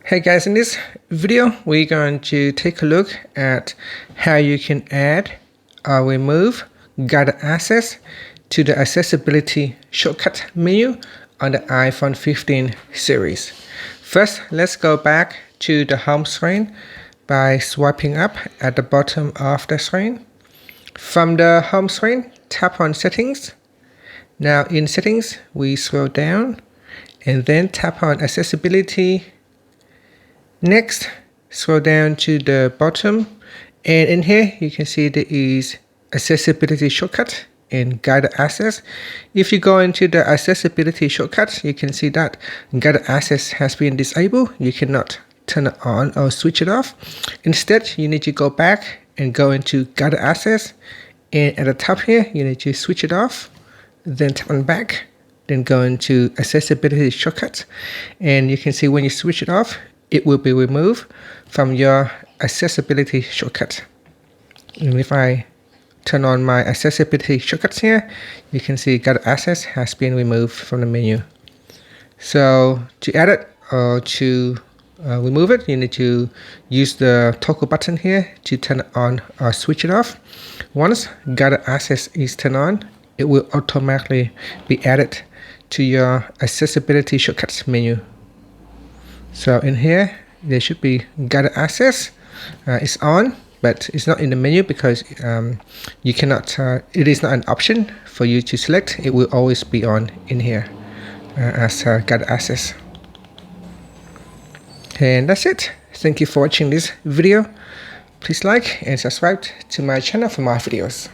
Hey guys, in this video we're going to take a look at how you can add or remove guided access to the accessibility shortcut menu on the iPhone 15 series. First, let's go back to the home screen by swiping up at the bottom of the screen. From the home screen, tap on settings. Now in settings, we scroll down and then tap on accessibility. Next, scroll down to the bottom, and in here you can see there is accessibility shortcut and guided access. If you go into the accessibility shortcut, you can see that guided access has been disabled. You cannot turn it on or switch it off. Instead, you need to go back and go into guided access, and at the top here you need to switch it off, then tap on back, then go into accessibility shortcut, and you can see when you switch it off, it will be removed from your accessibility shortcut. And if I turn on my accessibility shortcuts here, you can see guided access has been removed from the menu. So to add it or to remove it, you need to use the toggle button here to turn it on or switch it off. Once guided access is turned on, it will automatically be added to your accessibility shortcuts menu. So in here, there should be guided access. It's on, but it's not in the menu because you cannot. It is not an option for you to select. It will always be on in here as guided access. And that's it. Thank you for watching this video. Please like and subscribe to my channel for more videos.